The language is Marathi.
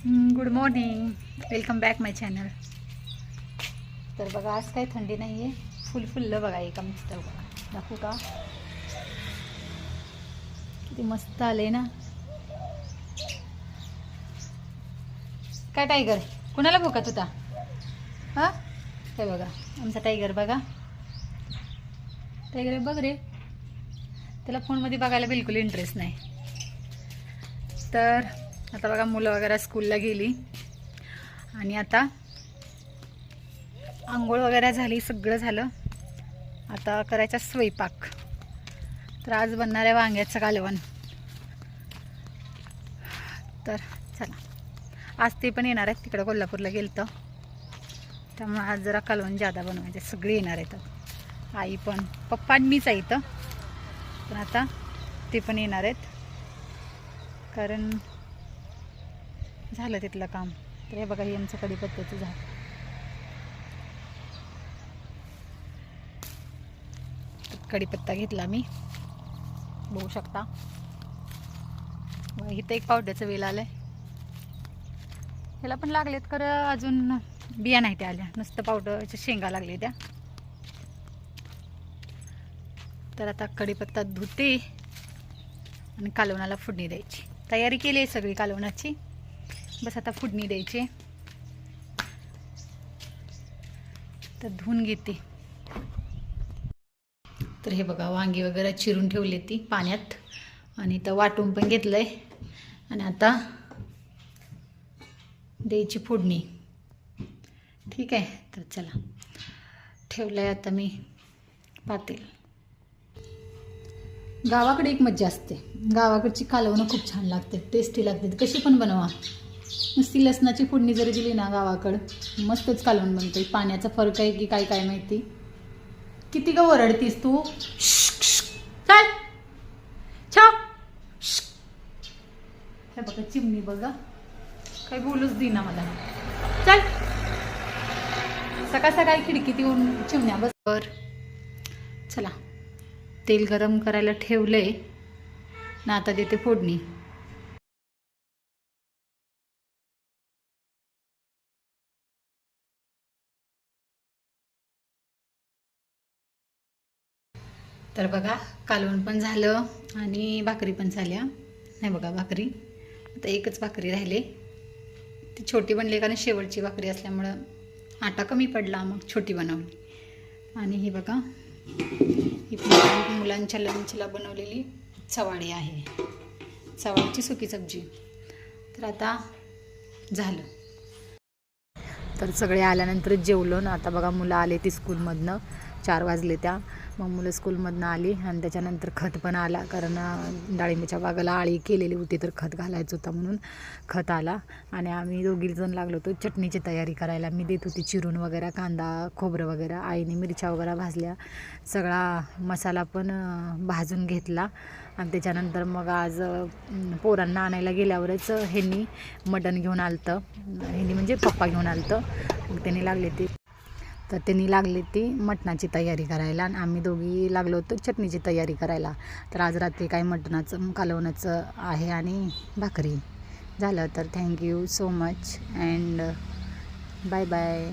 गुड मॉर्निंग, वेलकम बॅक माय चॅनल. तर बघा आज काही थंडी नाही आहे, फुललं बघा एका मस्त बघा. दाखवू का किती मस्त आले ना. काय टायगर कुणाला भोकात होता हा? काय बघा आमचा टायगर बघा. टायगर बघ रे, त्याला फोनमध्ये बघायला बिलकुल इंटरेस्ट नाही. तर आता बघा मुलं वगैरे स्कूलला गेली आणि आता आंघोळ वगैरे झाली, सगळं झालं. आता करायचा स्वयंपाक. तर आज बनणार आहे वांग्याचं कालवण. तर चला, आज ते पण येणार आहेत, तिकडं कोल्हापूरला गेलतं, त्यामुळे आज जरा कालवण जादा बनवायचे. सगळे येणार आहेत, आई पण, पप्पा आणि मीच आहे इथं, पण आता ते पण येणार आहेत कारण झालं तिथलं काम. तर हे बघा, हे आमचं कढीपत्त्याचं झाड. कढीपत्ता घेतला मी, बघू शकता. इथं एक पावड्याचं वेल आलंय, ह्याला पण लागलेत खरं अजून बिया नाही त्या आल्या, नुसतं पावडरच्या शेंगा लागले त्या. तर आता कढीपत्ता धुते आणि कालवणाला फोडणी द्यायची. तयारी केली आहे सगळी कालवणाची, बस आता फोडणी द्यायची. तर धुवून घेते. तर हे बघा वांगी वगैरे चिरून ठेवली ती पाण्यात, आणि तर वाटून पण घेतलंय आणि आता द्यायची फोडणी. ठीक आहे, तर चला ठेवलंय आता मी पातेल. गावाकडे एक मज्जा असते, गावाकडची कालवणं खूप छान लागते, टेस्टी लागते. कशी पण बनवा, नुसती लसणाची फोडणी जरी दिली ना गावाकडं, मस्तच कालवण बनते. पाण्याचा फरक आहे की काय काय माहिती. किती ग ओरडतीस तू? चल छा. हे बघा चिमणी बघा, काही बोलूच देईना मला. चल, सकाळ सकाळी खिडकीत येऊन चिमण्या बसवर. चला, तेल गरम करायला ठेवलंय ना, आता देते फोडणी. तर बघा कालवण पण झालं आणि भाकरी पण झाल्या. नाही बघा भाकरी, आता एकच भाकरी राहिले, ती छोटी बनली कारण शेवटची भाकरी असल्यामुळं आटा कमी पडला, मग छोटी बनवली. आणि ही बघा, ही मुलांच्या लंचला बनवलेली चवाळी आहे, चवाळीची सुकी सब्जी. तर आता झालं. तर सगळे आल्यानंतर जेवलो ना. आता बघा मुलं आले ती स्कूलमधनं, 4 वाजले त्या. मग मुलं स्कूलमधनं आली आणि त्याच्यानंतर खत पण आला, कारण डाळिंबाच्या बागाला आळी केलेली होती, तर खत घालायचं होतं म्हणून खत आला. आणि आम्ही दोघीजण लागलो होतो चटणीची तयारी करायला. मी देत होती चिरून वगैरे, कांदा खोबरं वगैरे, आईने मिरच्या वगैरे भाजल्या, सगळा मसाला पण भाजून घेतला. आणि त्याच्यानंतर मग आज पोरांना आणायला गेल्यावरच ह्यांनी मटण घेऊन आलतं, ह्यांनी म्हणजे पप्पा घेऊन आलतं. मग त्यांनी लागली ती मटणाची तयारी करायला, आणि आम्ही दोघी लागलो होतो चटणीची तयारी करायला. तर आज रात्री काय मटणाचं कालवणाचं आहे आणि भाकरी झालं. तर thank you so much and bye bye.